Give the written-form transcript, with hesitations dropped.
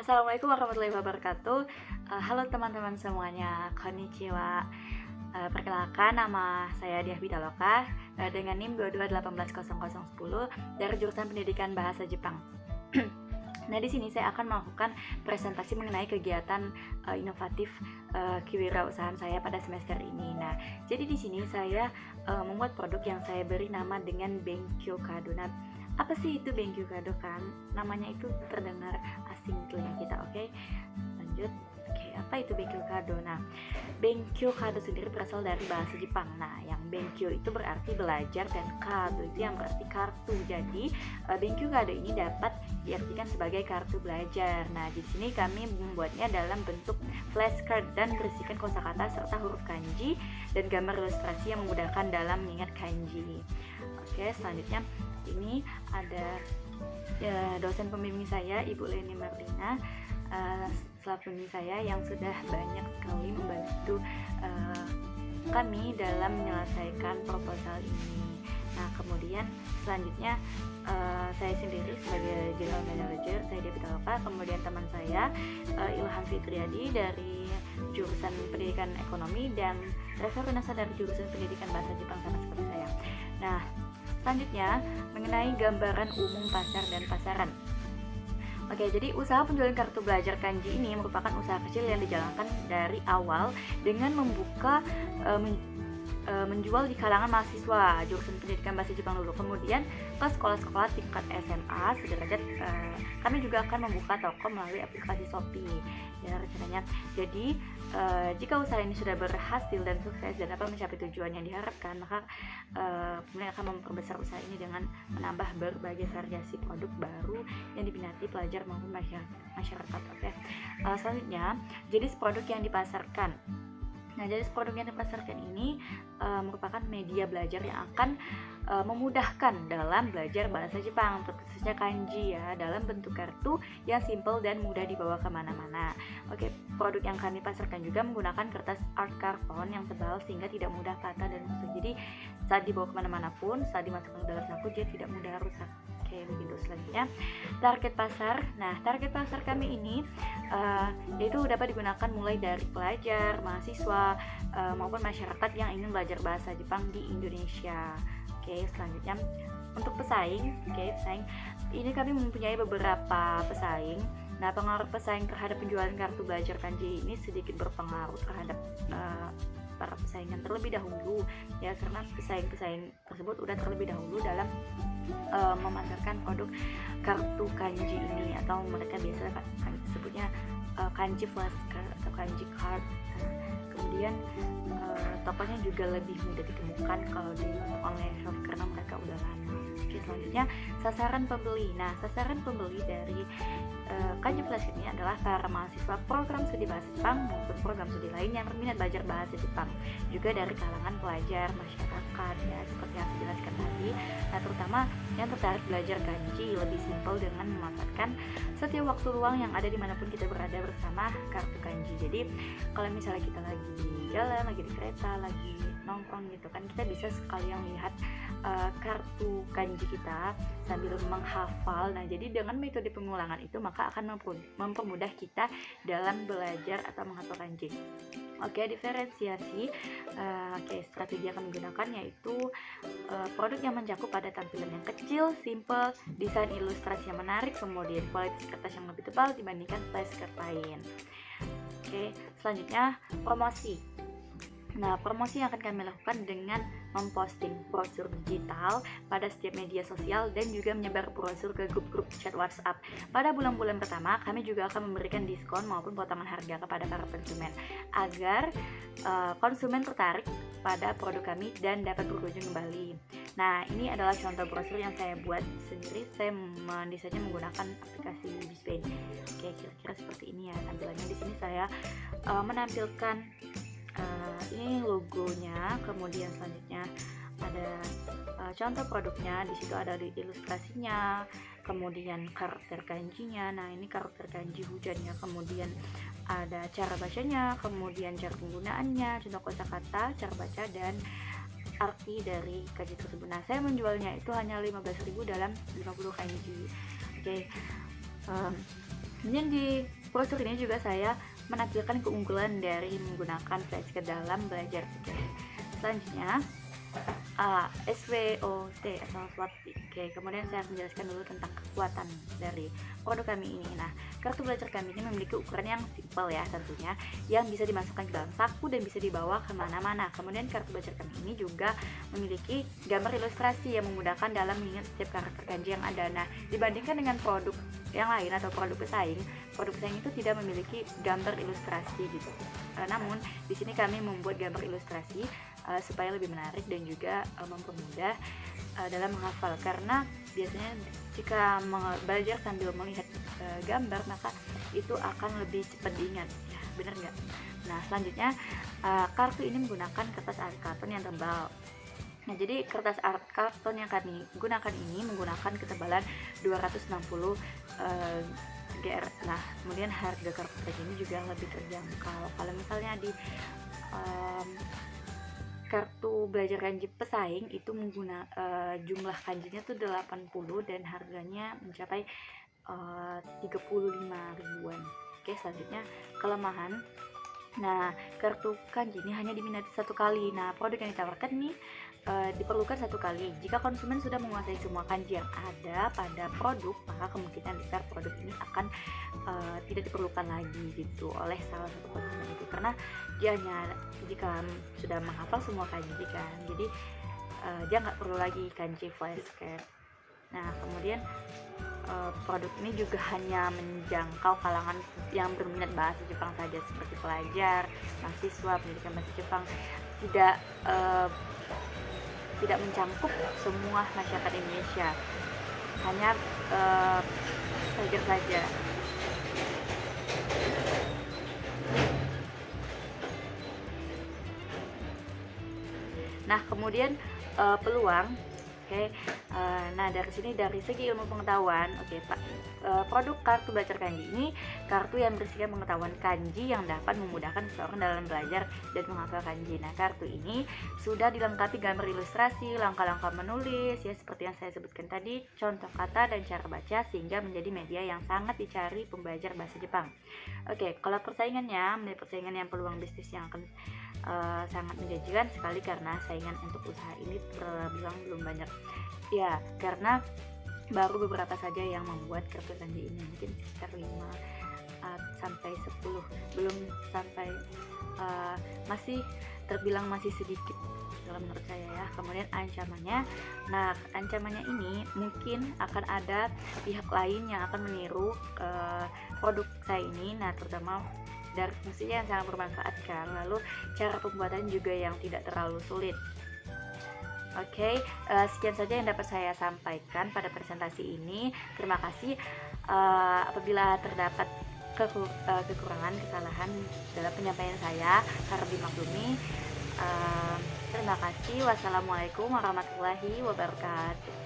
Assalamualaikum warahmatullahi wabarakatuh. Halo teman-teman semuanya, konnichiwa. Perkenalkan, nama saya Diah Bitaloka dengan NIM 22180010 dari jurusan Pendidikan Bahasa Jepang. Nah, di sini saya akan melakukan presentasi mengenai kegiatan inovatif kewirausahaan saya pada semester ini. Nah, jadi di sini saya membuat produk yang saya beri nama dengan Benkyo Kado. Nah, apa sih itu Benkyo Kado kan? Namanya itu terdengar asing di telinga kita, oke? Lanjut. Oke, apa itu Benkyo Kado? Nah, Benkyo Kado sendiri berasal dari bahasa Jepang. Nah, yang Benkyo itu berarti belajar dan Kado itu yang berarti kartu. Jadi, Benkyo Kado ini dapat diartikan sebagai kartu belajar. Nah, di sini kami membuatnya dalam bentuk flashcard dan berisikan kosakata serta huruf kanji dan gambar ilustrasi yang memudahkan dalam mengingat kanji. Oke, selanjutnya ini ada dosen pembimbing saya, Ibu Leni Marlina, selaku pembimbing saya yang sudah banyak sekali membantu kami dalam menyelesaikan proposal ini. Nah, kemudian selanjutnya saya sendiri sebagai General Manager, saya Dewi Bitaloka, kemudian teman saya Ilham Fitriadi dari jurusan Pendidikan Ekonomi dan Reva Runasa dari jurusan Pendidikan Bahasa Jepang sama seperti saya. Nah, selanjutnya mengenai gambaran umum pasar dan pasaran. Oke, jadi usaha penjualan kartu belajar kanji ini merupakan usaha kecil yang dijalankan dari awal dengan membuka menjual di kalangan mahasiswa jurusan pendidikan bahasa Jepang dulu. Kemudian ke sekolah-sekolah tingkat SMA sederajat kami juga akan membuka toko melalui aplikasi Shopee ya rencananya. Jadi jika usaha ini sudah berhasil dan sukses dan dapat mencapai tujuan yang diharapkan, maka kemudian akan memperbesar usaha ini dengan menambah berbagai variasi produk baru yang diminati pelajar maupun masyarakat. Oke. Selanjutnya, jenis produk yang dipasarkan. Nah, jenis produk yang dipasarkan ini merupakan media belajar yang akan memudahkan dalam belajar bahasa Jepang, khususnya kanji ya, dalam bentuk kartu yang simple dan mudah dibawa kemana-mana. Oke, produk yang kami pasarkan juga menggunakan kertas art carbon yang tebal sehingga tidak mudah patah dan rusak. Jadi saat dibawa kemana-mana pun, saat dimasukkan ke dalam saku, dia tidak mudah rusak. Oke, begitu. Selanjutnya, target pasar. Nah, target pasar kami ini yaitu dapat digunakan mulai dari pelajar, mahasiswa, maupun masyarakat yang ingin belajar bahasa Jepang di Indonesia. Oke, selanjutnya untuk pesaing. Oke, pesaing. Ini kami mempunyai beberapa pesaing. Nah, pengaruh pesaing terhadap penjualan kartu belajar kanji ini sedikit berpengaruh terhadap para pesaingan terlebih dahulu ya, karena pesaing-pesaing tersebut udah terlebih dahulu dalam memasarkan produk kartu kanji ini, atau mereka biasanya sebutnya kanji flashcard atau kanji card. Kemudian tokonya juga lebih mudah ditemukan kalau di online shop karena mereka udah lama. Oke, selanjutnya sasaran pembeli. Nah, sasaran pembeli dari kanji flash ini adalah para mahasiswa program studi bahasa Jepang maupun program studi lain yang berminat belajar bahasa Jepang, juga dari kalangan pelajar, masyarakat ya, seperti yang saya jelaskan tadi. Nah, terutama yang tertarik belajar kanji lebih simpel dengan memanfaatkan setiap waktu luang yang ada dimanapun kita berada bersama kartu kanji. Jadi kalau misalnya kita lagi jalan, lagi di kereta, lagi nongkrong gitu kan, kita bisa sekalian lihat kartu kanji kita sambil menghafal. Nah, jadi dengan metode pengulangan itu maka akan mempermudah kita dalam belajar atau menghafal kanji. Oke, diferensiasi. Strategi yang kami gunakan yaitu produk yang mencakup pada tampilan yang kecil, simple, desain ilustrasi yang menarik, kemudian kualitas kertas yang lebih tebal dibandingkan flashcard lain. Oke, selanjutnya promosi. Nah, promosi yang akan kami lakukan dengan memposting brosur digital pada setiap media sosial dan juga menyebar brosur ke grup-grup chat WhatsApp. Pada bulan-bulan pertama, kami juga akan memberikan diskon maupun potongan harga kepada para konsumen agar konsumen tertarik pada produk kami dan dapat berkunjung kembali. Nah, ini adalah contoh brosur yang saya buat sendiri. Saya mendesainnya menggunakan aplikasi Bispain. Oke, kira-kira seperti ini ya tampilannya. Di sini saya menampilkan ini logonya, kemudian selanjutnya ada contoh produknya, di situ ada ilustrasinya, kemudian karakter kanjinya. Nah, ini karakter kanji hujannya, kemudian ada cara bacanya, kemudian cara penggunaannya, contoh kosakata, cara baca, dan arti dari kanji tersebut. Nah, saya menjualnya itu hanya 15.000 dalam 50 kanji. Oke. Kemudian di brosur ini juga saya menampilkan keunggulan dari menggunakan flashcard dalam belajar tugas. Selanjutnya SWOT atau SWOT. Oke, kemudian saya akan menjelaskan dulu tentang kekuatan dari produk kami ini. Nah, kartu belajar kami ini memiliki ukuran yang simpel ya tentunya, yang bisa dimasukkan ke dalam saku dan bisa dibawa kemana-mana. Kemudian kartu belajar kami ini juga memiliki gambar ilustrasi yang memudahkan dalam mengingat setiap karakter kanji yang ada. Nah, dibandingkan dengan produk yang lain atau produk pesaing itu tidak memiliki gambar ilustrasi gitu. Namun di sini kami membuat gambar ilustrasi supaya lebih menarik dan juga mempermudah dalam menghafal, karena biasanya jika belajar sambil melihat gambar maka itu akan lebih cepat diingat ya, benar nggak? Nah, selanjutnya kartu ini menggunakan kertas art karton yang tebal. Nah, jadi kertas art karton yang kami gunakan ini menggunakan ketebalan 260 GR. Nah, kemudian harga kartu ini juga lebih terjangkau. Kalau misalnya di kartu belajar kanji pesaing itu jumlah kanjinya tuh 80 dan harganya mencapai 35 ribuan. Oke, selanjutnya kelemahan. Nah, kartu kanji ini hanya diminati satu kali. Nah, produk yang ditawarkan ini diperlukan satu kali. Jika konsumen sudah menguasai semua kanji yang ada pada produk, maka kemungkinan besar produk ini akan tidak diperlukan lagi gitu oleh salah satu konsumen itu, karena dia hanya jika sudah menghafal semua kanji kan, jadi dia nggak perlu lagi kanji flashcard. Nah, kemudian produk ini juga hanya menjangkau kalangan yang berminat bahasa Jepang saja, seperti pelajar, mahasiswa, pendidikan bahasa Jepang, tidak mencangkup semua masyarakat Indonesia, hanya pelajar saja. Nah, kemudian peluang. Oke, nah dari sini dari segi ilmu pengetahuan, oke Pak, produk kartu belajar kanji ini kartu yang berisikan pengetahuan kanji yang dapat memudahkan seseorang dalam belajar dan menghafal kanji. Nah, kartu ini sudah dilengkapi gambar ilustrasi, langkah-langkah menulis ya seperti yang saya sebutkan tadi, contoh kata dan cara baca, sehingga menjadi media yang sangat dicari pembelajar bahasa Jepang. Oke, kalau persaingan yang peluang bisnis yang akan sangat menjanjikan sekali, karena saingan untuk usaha ini terbilang belum banyak ya, karena baru beberapa saja yang membuat kartu kanji ini, mungkin sekitar 5 sampai 10, belum sampai masih terbilang masih sedikit kalau menurut saya ya. Kemudian ancamannya, nah ancamannya ini mungkin akan ada pihak lain yang akan meniru produk saya ini, nah terutama dari fungsinya yang sangat bermanfaat kan, lalu cara pembuatan juga yang tidak terlalu sulit. Oke, sekian saja yang dapat saya sampaikan pada presentasi ini. Terima kasih. Apabila terdapat kekurangan, kesalahan dalam penyampaian saya, harap dimaklumi. Terima kasih. Wassalamualaikum warahmatullahi wabarakatuh.